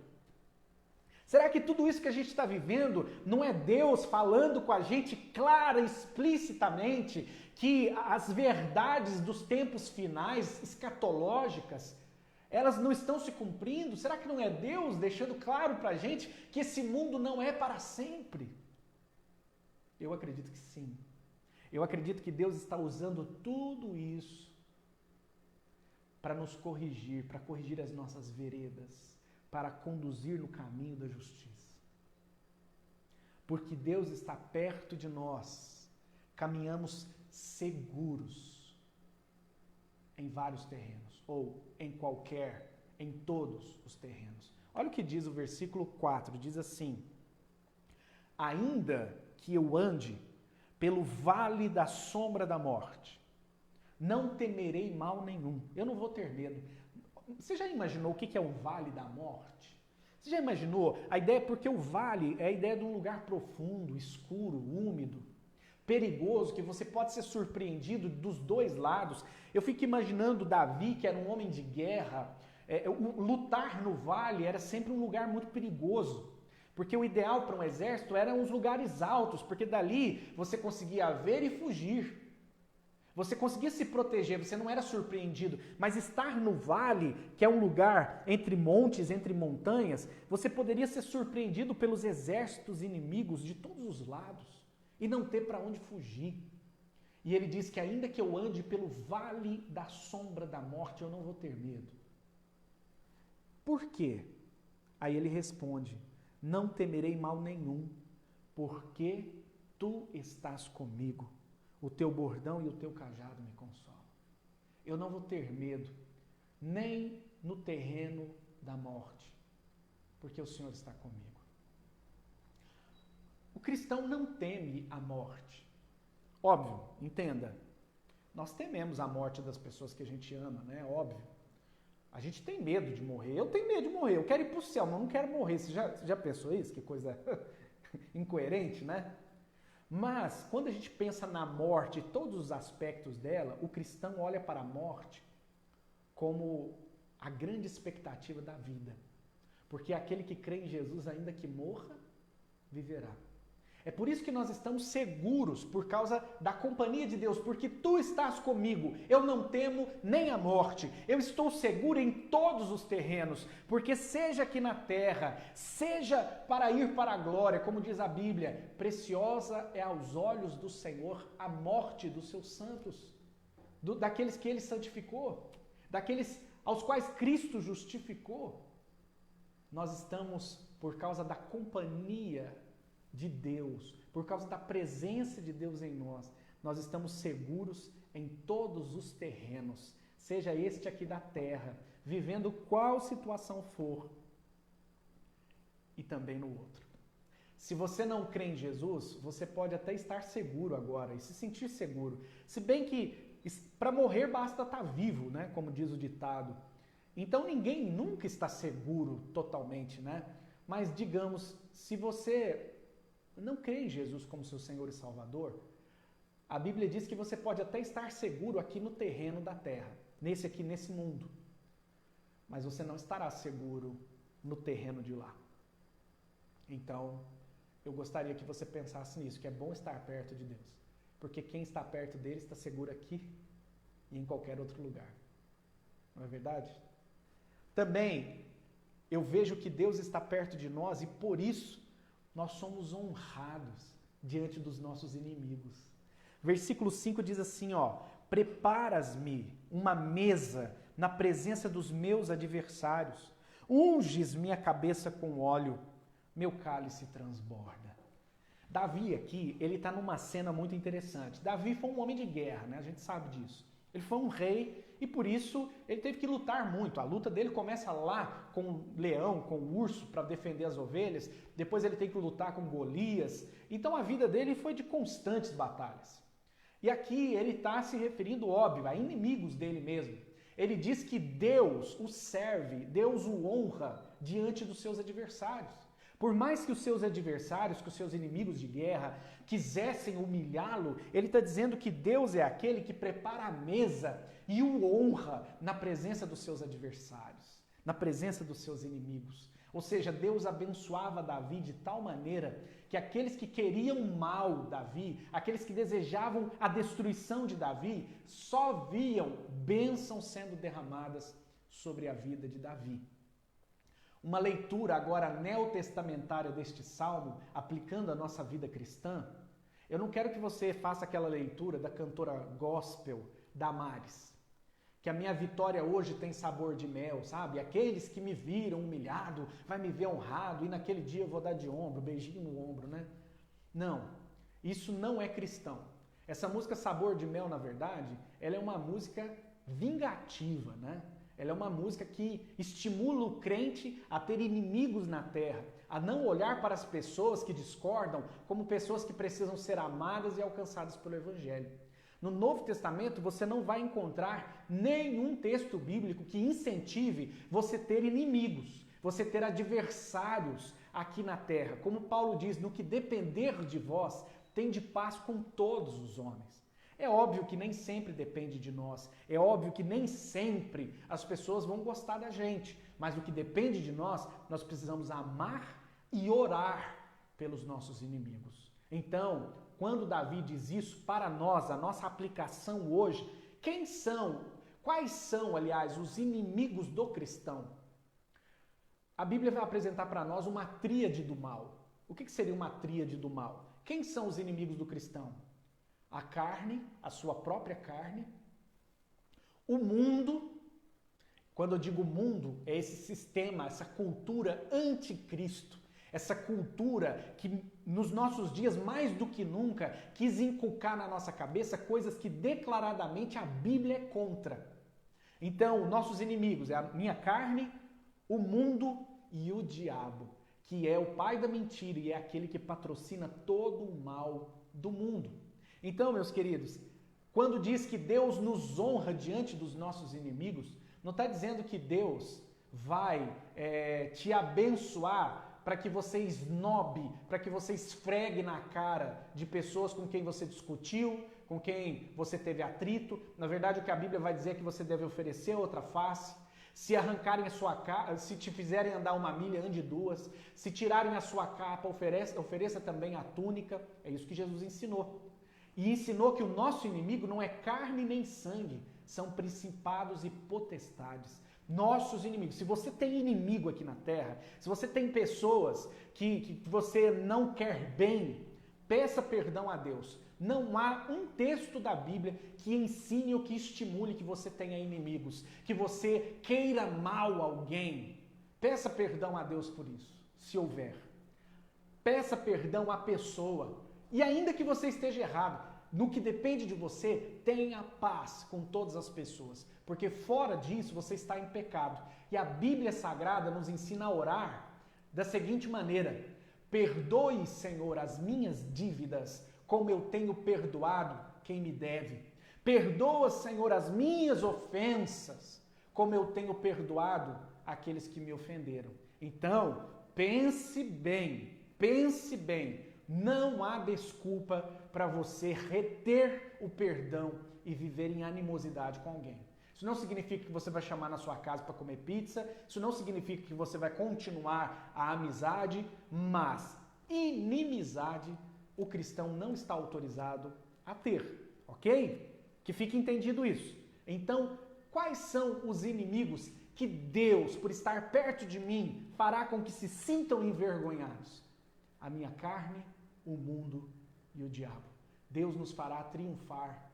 Será que tudo isso que a gente está vivendo não é Deus falando com a gente clara, explicitamente, que as verdades dos tempos finais, escatológicas, elas não estão se cumprindo? Será que não é Deus deixando claro para a gente que esse mundo não é para sempre? Eu acredito que sim. Eu acredito que Deus está usando tudo isso para nos corrigir, para corrigir as nossas veredas, para conduzir no caminho da justiça. Porque Deus está perto de nós, caminhamos seguros em vários terrenos, ou em todos os terrenos. Olha o que diz o versículo 4, diz assim: ainda que eu ande pelo vale da sombra da morte, não temerei mal nenhum. Eu não vou ter medo. Você já imaginou o que é o vale da morte? Você já imaginou? A ideia, porque o vale é a ideia de um lugar profundo, escuro, úmido, perigoso, que você pode ser surpreendido dos dois lados. Eu fico imaginando Davi, que era um homem de guerra, lutar no vale era sempre um lugar muito perigoso. Porque o ideal para um exército eram os lugares altos, porque dali você conseguia ver e fugir. Você conseguia se proteger, você não era surpreendido. Mas estar no vale, que é um lugar entre montes, entre montanhas, você poderia ser surpreendido pelos exércitos inimigos de todos os lados e não ter para onde fugir. E ele diz que ainda que eu ande pelo vale da sombra da morte, eu não vou ter medo. Por quê? Aí ele responde: não temerei mal nenhum, porque tu estás comigo. O teu bordão e o teu cajado me consolam. Eu não vou ter medo, nem no terreno da morte, porque o Senhor está comigo. O cristão não teme a morte. Óbvio, entenda, nós tememos a morte das pessoas que a gente ama, né? Óbvio. A gente tem medo de morrer. Eu tenho medo de morrer. Eu quero ir para o céu, mas não quero morrer. Você já pensou isso? Que coisa incoerente, né? Mas, quando a gente pensa na morte e todos os aspectos dela, o cristão olha para a morte como a grande expectativa da vida. Porque aquele que crê em Jesus, ainda que morra, viverá. É por isso que nós estamos seguros, por causa da companhia de Deus, porque tu estás comigo, eu não temo nem a morte, eu estou seguro em todos os terrenos, porque seja aqui na terra, seja para ir para a glória, como diz a Bíblia, preciosa é aos olhos do Senhor a morte dos seus santos, daqueles que ele santificou, daqueles aos quais Cristo justificou. Nós estamos, por causa da companhia de Deus, por causa da presença de Deus em nós, nós estamos seguros em todos os terrenos, seja este aqui da terra, vivendo qual situação for, e também no outro. Se você não crê em Jesus, você pode até estar seguro agora e se sentir seguro, se bem que para morrer basta estar vivo, né? Como diz o ditado. Então ninguém nunca está seguro totalmente, né? Mas digamos, se você não crê em Jesus como seu Senhor e Salvador, a Bíblia diz que você pode até estar seguro aqui no terreno da terra, nesse mundo, mas você não estará seguro no terreno de lá. Então, eu gostaria que você pensasse nisso, que é bom estar perto de Deus, porque quem está perto dele está seguro aqui e em qualquer outro lugar. Não é verdade? Também, eu vejo que Deus está perto de nós e por isso nós somos honrados diante dos nossos inimigos. Versículo 5 diz assim, preparas-me uma mesa na presença dos meus adversários, unges minha cabeça com óleo, meu cálice transborda. Davi aqui, ele está numa cena muito interessante. Davi foi um homem de guerra, né? A gente sabe disso. Ele foi um rei e por isso ele teve que lutar muito. A luta dele começa lá com o leão, com o urso para defender as ovelhas. Depois ele tem que lutar com Golias. Então a vida dele foi de constantes batalhas. E aqui ele está se referindo, óbvio, a inimigos dele mesmo. Ele diz que Deus o serve, Deus o honra diante dos seus adversários. Por mais que os seus adversários, que os seus inimigos de guerra quisessem humilhá-lo, ele está dizendo que Deus é aquele que prepara a mesa e o honra na presença dos seus adversários, na presença dos seus inimigos. Ou seja, Deus abençoava Davi de tal maneira que aqueles que queriam mal Davi, aqueles que desejavam a destruição de Davi, só viam bênçãos sendo derramadas sobre a vida de Davi. Uma leitura agora neotestamentária deste salmo, aplicando a nossa vida cristã, eu não quero que você faça aquela leitura da cantora gospel Damares, que a minha vitória hoje tem sabor de mel, sabe? Aqueles que me viram humilhado, vai me ver honrado, e naquele dia eu vou dar de ombro, beijinho no ombro, né? Não, isso não é cristão. Essa música Sabor de Mel, na verdade, ela é uma música vingativa, né? Ela é uma música que estimula o crente a ter inimigos na terra, a não olhar para as pessoas que discordam como pessoas que precisam ser amadas e alcançadas pelo Evangelho. No Novo Testamento você não vai encontrar nenhum texto bíblico que incentive você ter inimigos, você ter adversários aqui na terra. Como Paulo diz, no que depender de vós, tende paz com todos os homens. É óbvio que nem sempre depende de nós, é óbvio que nem sempre as pessoas vão gostar da gente, mas o que depende de nós, nós precisamos amar e orar pelos nossos inimigos. Então, quando Davi diz isso para nós, a nossa aplicação hoje, quais são, aliás, os inimigos do cristão? A Bíblia vai apresentar para nós uma tríade do mal. O que seria uma tríade do mal? Quem são os inimigos do cristão? A carne, a sua própria carne, o mundo. Quando eu digo mundo, é esse sistema, essa cultura anticristo, essa cultura que nos nossos dias, mais do que nunca, quis inculcar na nossa cabeça coisas que declaradamente a Bíblia é contra. Então, nossos inimigos é a minha carne, o mundo e o diabo, que é o pai da mentira e é aquele que patrocina todo o mal do mundo. Então, meus queridos, quando diz que Deus nos honra diante dos nossos inimigos, não está dizendo que Deus vai te abençoar para que você esnobe, para que você esfregue na cara de pessoas com quem você discutiu, com quem você teve atrito. Na verdade, o que a Bíblia vai dizer é que você deve oferecer outra face. Se arrancarem a sua capa, se te fizerem andar 1 milha, ande 2. Se tirarem a sua capa, ofereça também a túnica. É isso que Jesus ensinou. E ensinou que o nosso inimigo não é carne nem sangue, são principados e potestades. Nossos inimigos. Se você tem inimigo aqui na terra, se você tem pessoas que você não quer bem, peça perdão a Deus. Não há um texto da Bíblia que ensine ou que estimule que você tenha inimigos, que você queira mal a alguém. Peça perdão a Deus por isso, se houver. Peça perdão à pessoa. E ainda que você esteja errado, no que depende de você, tenha paz com todas as pessoas. Porque fora disso, você está em pecado. E a Bíblia Sagrada nos ensina a orar da seguinte maneira: perdoe, Senhor, as minhas dívidas, como eu tenho perdoado quem me deve. Perdoa, Senhor, as minhas ofensas, como eu tenho perdoado aqueles que me ofenderam. Então, pense bem, não há desculpa para você reter o perdão e viver em animosidade com alguém. Isso não significa que você vai chamar na sua casa para comer pizza, isso não significa que você vai continuar a amizade, mas inimizade o cristão não está autorizado a ter, ok? Que fique entendido isso. Então, quais são os inimigos que Deus, por estar perto de mim, fará com que se sintam envergonhados? A minha carne, o mundo e o diabo. Deus nos fará triunfar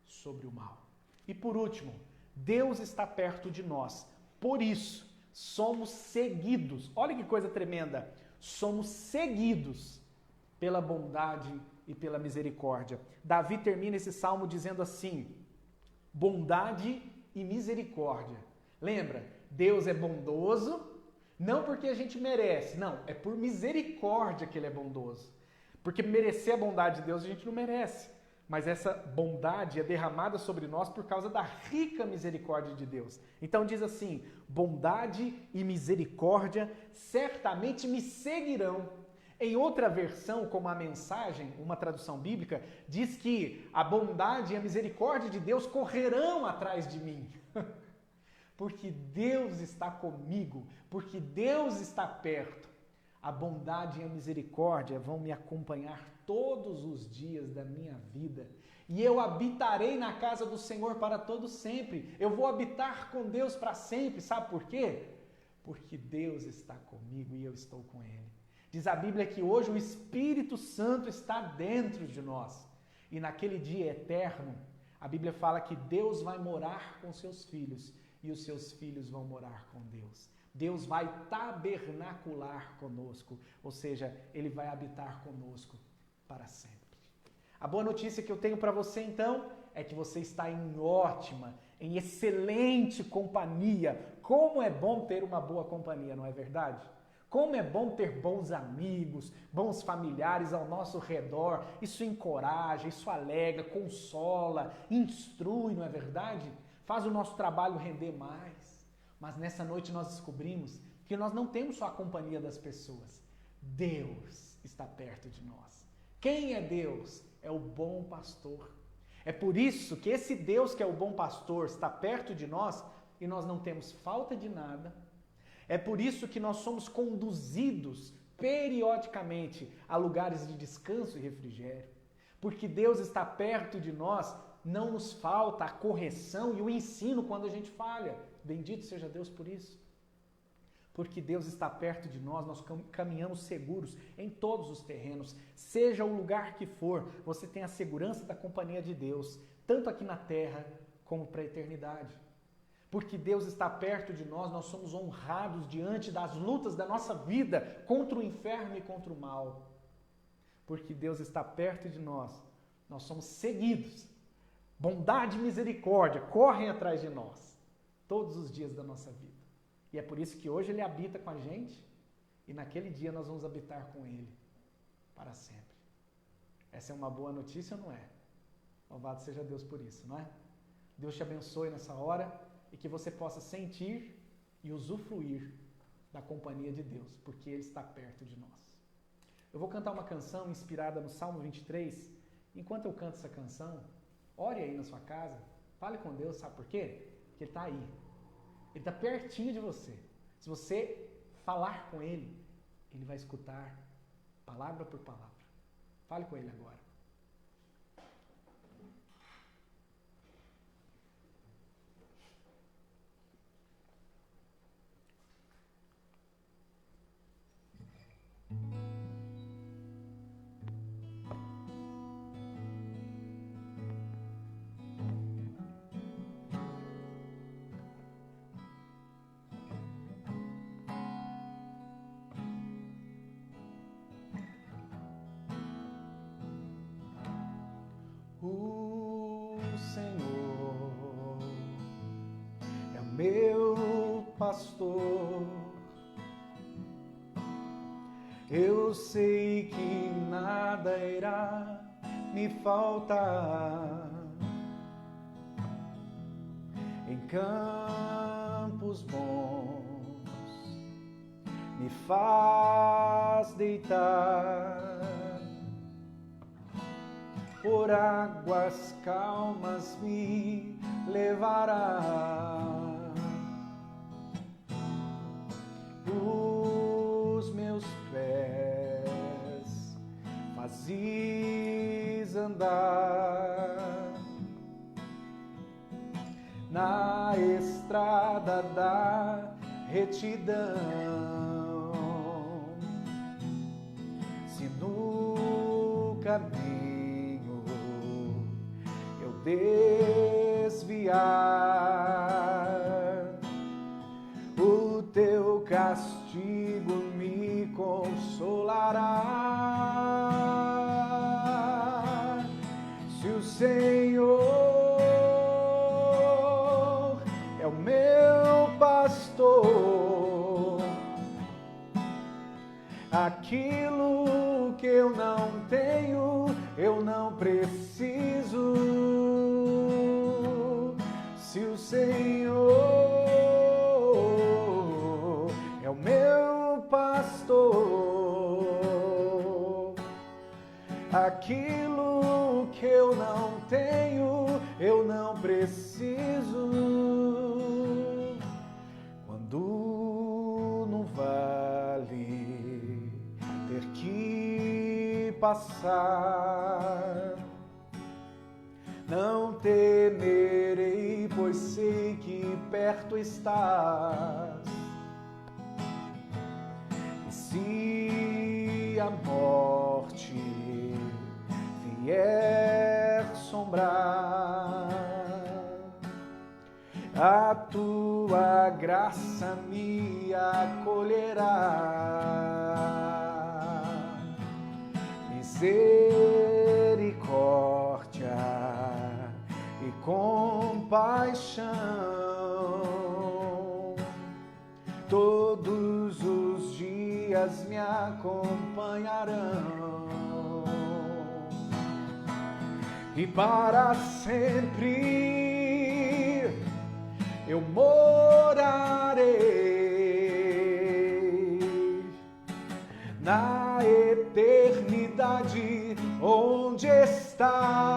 sobre o mal. E por último, Deus está perto de nós. Por isso, somos seguidos. Olha que coisa tremenda. Somos seguidos pela bondade e pela misericórdia. Davi termina esse salmo dizendo assim: bondade e misericórdia. Lembra? Deus é bondoso, não porque a gente merece, não, é por misericórdia que ele é bondoso. Porque merecer a bondade de Deus a gente não merece. Mas essa bondade é derramada sobre nós por causa da rica misericórdia de Deus. Então diz assim: bondade e misericórdia certamente me seguirão. Em outra versão, como a Mensagem, uma tradução bíblica, diz que a bondade e a misericórdia de Deus correrão atrás de mim. Porque Deus está comigo, porque Deus está perto. A bondade e a misericórdia vão me acompanhar todos os dias da minha vida. E eu habitarei na casa do Senhor para todo sempre. Eu vou habitar com Deus para sempre. Sabe por quê? Porque Deus está comigo e eu estou com Ele. Diz a Bíblia que hoje o Espírito Santo está dentro de nós. E naquele dia eterno, a Bíblia fala que Deus vai morar com seus filhos e os seus filhos vão morar com Deus. Deus vai tabernacular conosco, ou seja, Ele vai habitar conosco para sempre. A boa notícia que eu tenho para você, então, é que você está em ótima, em excelente companhia. Como é bom ter uma boa companhia, não é verdade? Como é bom ter bons amigos, bons familiares ao nosso redor. Isso encoraja, isso alegra, consola, instrui, não é verdade? Faz o nosso trabalho render mais. Mas nessa noite nós descobrimos que nós não temos só a companhia das pessoas. Deus está perto de nós. Quem é Deus? É o bom pastor. É por isso que esse Deus que é o bom pastor está perto de nós e nós não temos falta de nada. É por isso que nós somos conduzidos periodicamente a lugares de descanso e refrigério. Porque Deus está perto de nós, não nos falta a correção e o ensino quando a gente falha. Bendito seja Deus por isso. Porque Deus está perto de nós, nós caminhamos seguros em todos os terrenos. Seja o lugar que for, você tem a segurança da companhia de Deus, tanto aqui na terra como para a eternidade. Porque Deus está perto de nós, nós somos honrados diante das lutas da nossa vida contra o inferno e contra o mal. Porque Deus está perto de nós, nós somos seguidos. Bondade e misericórdia correm atrás de nós todos os dias da nossa vida. E é por isso que hoje Ele habita com a gente e naquele dia nós vamos habitar com Ele para sempre. Essa é uma boa notícia ou não é? Louvado seja Deus por isso, não é? Deus te abençoe nessa hora e que você possa sentir e usufruir da companhia de Deus, porque Ele está perto de nós. Eu vou cantar uma canção inspirada no Salmo 23. Enquanto eu canto essa canção, ore aí na sua casa, fale com Deus, sabe por quê? Porque Ele está aí. Ele está pertinho de você. Se você falar com Ele, Ele vai escutar palavra por palavra. Fale com Ele agora. O Senhor é o meu pastor. Eu sei que nada irá me faltar. Em campos bons me faz deitar. Por águas calmas me levará. Os meus pés fazes andar na estrada da retidão. Se no caminho desviar, o teu castigo me consolará. Se o Senhor é o meu pastor, aquilo que eu não tenho, eu não preciso. Se o Senhor é o meu pastor, aquilo que eu não tenho, eu não preciso. Quando no vale ter que passar, não temerei, pois sei que perto estás. E se a morte vier sombrar, a tua graça me acolherá. Misericórdia e compaixão todos os dias me acompanharão, e para sempre eu morarei na eternidade onde estás.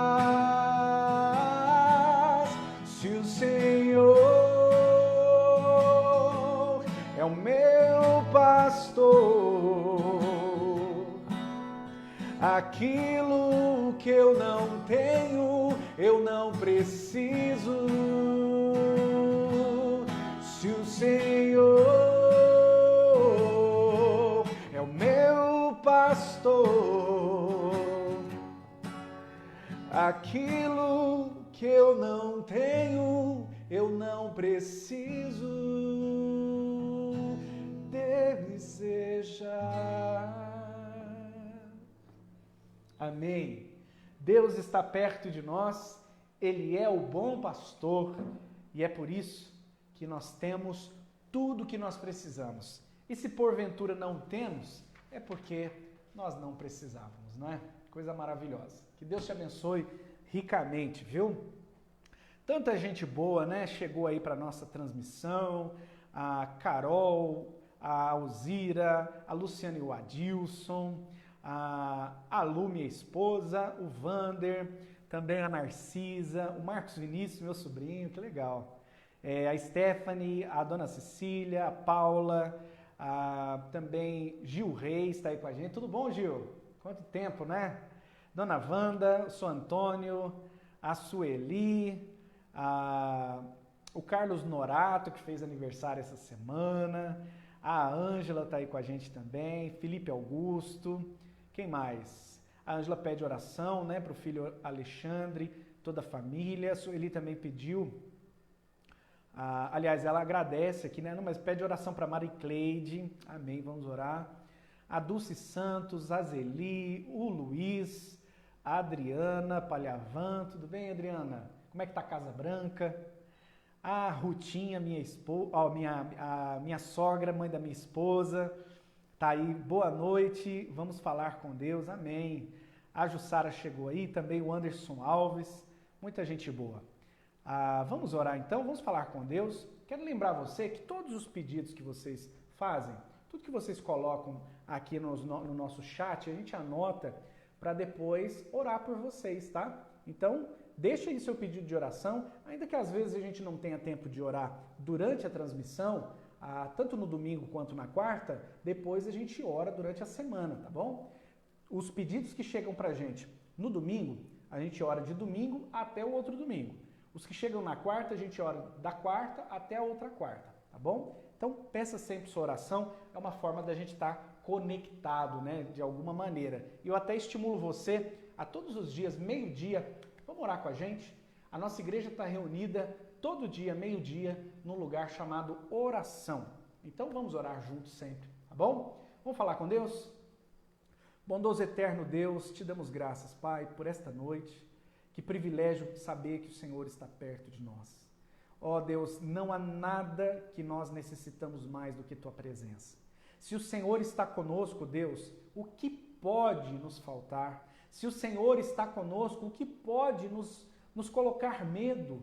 Se o Senhor é o meu pastor, aquilo que eu não tenho, eu não preciso. Se o Senhor é o meu pastor, aquilo que eu não tenho, eu não preciso. Desejar. Amém. Deus está perto de nós, Ele é o bom pastor, e é por isso que nós temos tudo o que nós precisamos. E se porventura não temos, é porque nós não precisávamos, não é? Coisa maravilhosa. Que Deus te abençoe ricamente, viu? Tanta gente boa, né? Chegou aí para nossa transmissão, a Carol, a Alzira, a Luciana e o Adilson, a Lu, minha esposa, o Vander, também a Narcisa, o Marcos Vinícius, meu sobrinho, que legal. A Stephanie, a dona Cecília, a Paula, também Gil Reis está aí com a gente. Tudo bom, Gil? Quanto tempo, né? Dona Wanda, o seu Antônio, a Sueli, o Carlos Norato, que fez aniversário essa semana, a Ângela está aí com a gente também, Felipe Augusto, quem mais? A Ângela pede oração, né, para o filho Alexandre, toda a família. A Sueli também pediu, aliás, ela agradece aqui, né, mas pede oração para Mari Cleide, amém, vamos orar. A Dulce Santos, a Zeli, o Luiz, a Adriana Palhavan, tudo bem, Adriana? Como é que tá a Casa Branca? A Rutinha, minha sogra, mãe da minha esposa, tá aí, boa noite, vamos falar com Deus, amém. A Jussara chegou aí, também o Anderson Alves, muita gente boa. Vamos orar então, vamos falar com Deus. Quero lembrar você que todos os pedidos que vocês fazem, tudo que vocês colocam aqui no nosso chat, a gente anota para depois orar por vocês, tá? Então, deixa aí seu pedido de oração, ainda que às vezes a gente não tenha tempo de orar durante a transmissão, tanto no domingo quanto na quarta, depois a gente ora durante a semana, tá bom? Os pedidos que chegam pra gente no domingo, a gente ora de domingo até o outro domingo. Os que chegam na quarta, a gente ora da quarta até a outra quarta, tá bom? Então, peça sempre sua oração, é uma forma da gente estar conectado, né, de alguma maneira. E eu até estimulo você a todos os dias, meio-dia, vamos orar com a gente? A nossa igreja está reunida todo dia, meio-dia, num lugar chamado oração. Então vamos orar juntos sempre, tá bom? Vamos falar com Deus? Bondoso eterno Deus, te damos graças, Pai, por esta noite. Que privilégio saber que o Senhor está perto de nós. Ó Deus, não há nada que nós necessitamos mais do que Tua presença. Se o Senhor está conosco, Deus, o que pode nos faltar? Se o Senhor está conosco, o que pode nos colocar medo?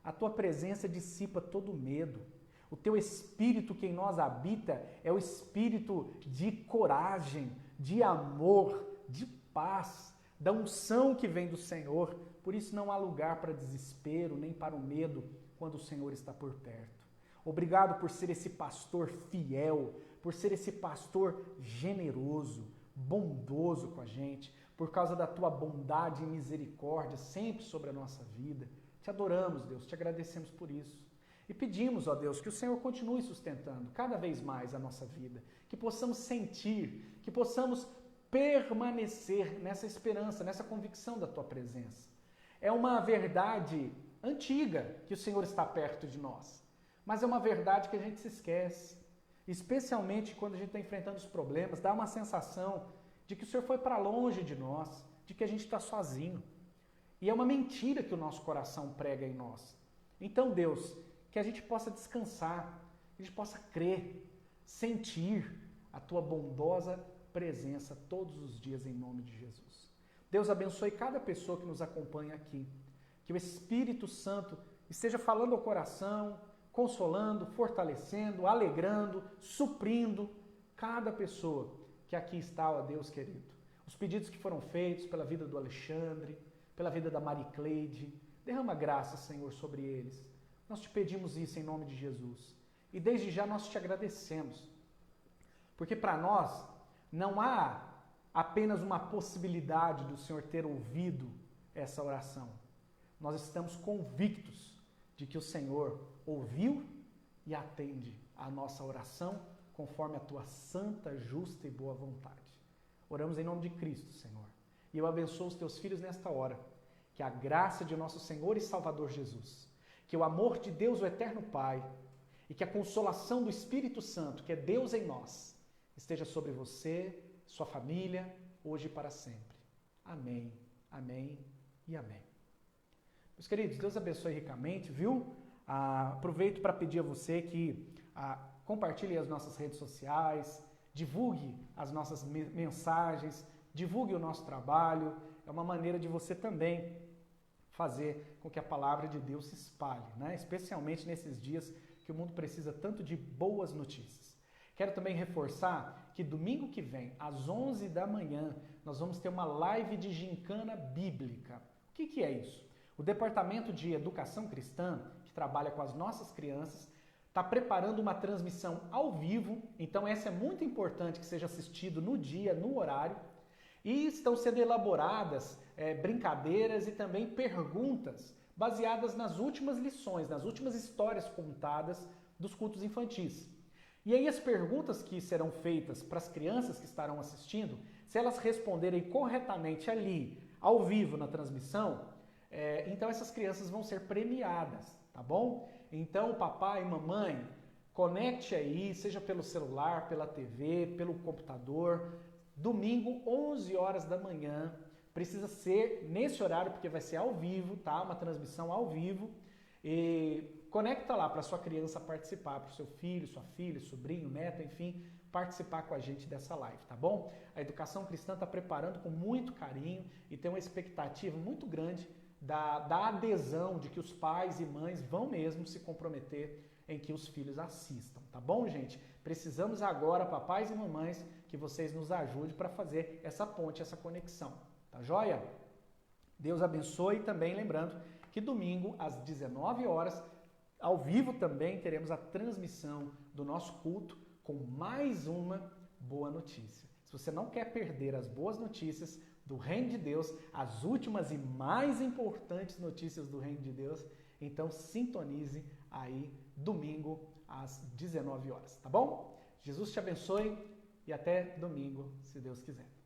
A Tua presença dissipa todo medo. O Teu Espírito que em nós habita é o Espírito de coragem, de amor, de paz, da unção que vem do Senhor. Por isso não há lugar para desespero, nem para o medo, quando o Senhor está por perto. Obrigado por ser esse pastor fiel, por ser esse pastor generoso, bondoso com a gente, por causa da Tua bondade e misericórdia sempre sobre a nossa vida. Te adoramos, Deus, te agradecemos por isso. E pedimos, ó Deus, que o Senhor continue sustentando cada vez mais a nossa vida, que possamos sentir, que possamos permanecer nessa esperança, nessa convicção da Tua presença. É uma verdade antiga que o Senhor está perto de nós, mas é uma verdade que a gente se esquece, especialmente quando a gente está enfrentando os problemas, dá uma sensação de que o Senhor foi para longe de nós, de que a gente está sozinho. E é uma mentira que o nosso coração prega em nós. Então, Deus, que a gente possa descansar, que a gente possa crer, sentir a Tua bondosa presença todos os dias em nome de Jesus. Deus abençoe cada pessoa que nos acompanha aqui. Que o Espírito Santo esteja falando ao coração, consolando, fortalecendo, alegrando, suprindo cada pessoa que aqui está, ó Deus querido. Os pedidos que foram feitos pela vida do Alexandre, pela vida da Mari Cleide, derrama graça, Senhor, sobre eles. Nós te pedimos isso em nome de Jesus. E desde já nós te agradecemos. Porque para nós não há apenas uma possibilidade do Senhor ter ouvido essa oração. Nós estamos convictos de que o Senhor ouviu e atende a nossa oração conforme a Tua santa, justa e boa vontade. Oramos em nome de Cristo, Senhor. E eu abençoo os Teus filhos nesta hora. Que a graça de nosso Senhor e Salvador Jesus, que o amor de Deus, o Eterno Pai, e que a consolação do Espírito Santo, que é Deus em nós, esteja sobre você, sua família, hoje e para sempre. Amém, amém e amém. Meus queridos, Deus abençoe ricamente, viu? Aproveito para pedir a você que compartilhe as nossas redes sociais, divulgue as nossas mensagens, divulgue o nosso trabalho. É uma maneira de você também fazer com que a palavra de Deus se espalhe, né? Especialmente nesses dias que o mundo precisa tanto de boas notícias. Quero também reforçar que domingo que vem, às 11 da manhã, nós vamos ter uma live de gincana bíblica. O que é isso? O Departamento de Educação Cristã, que trabalha com as nossas crianças, está preparando uma transmissão ao vivo, então essa é muito importante que seja assistido no dia, no horário, e estão sendo elaboradas brincadeiras e também perguntas baseadas nas últimas lições, nas últimas histórias contadas dos cultos infantis. E aí as perguntas que serão feitas para as crianças que estarão assistindo, se elas responderem corretamente ali, ao vivo na transmissão, então essas crianças vão ser premiadas, tá bom? Então papai e mamãe, conecte aí, seja pelo celular, pela TV, pelo computador, domingo, 11 horas da manhã, precisa ser nesse horário porque vai ser ao vivo, tá? Uma transmissão ao vivo. E conecta lá para sua criança participar, para o seu filho, sua filha, sobrinho, neto, enfim, participar com a gente dessa live, tá bom? A Educação Cristã está preparando com muito carinho e tem uma expectativa muito grande da adesão, de que os pais e mães vão mesmo se comprometer em que os filhos assistam, tá bom, gente? Precisamos agora, papais e mamães, que vocês nos ajudem para fazer essa ponte, essa conexão, tá joia? Deus abençoe, e também lembrando que domingo, às 19 horas, ao vivo também teremos a transmissão do nosso culto com mais uma boa notícia. Se você não quer perder as boas notícias do Reino de Deus, as últimas e mais importantes notícias do Reino de Deus, então sintonize aí domingo às 19 horas, tá bom? Jesus te abençoe e até domingo, se Deus quiser.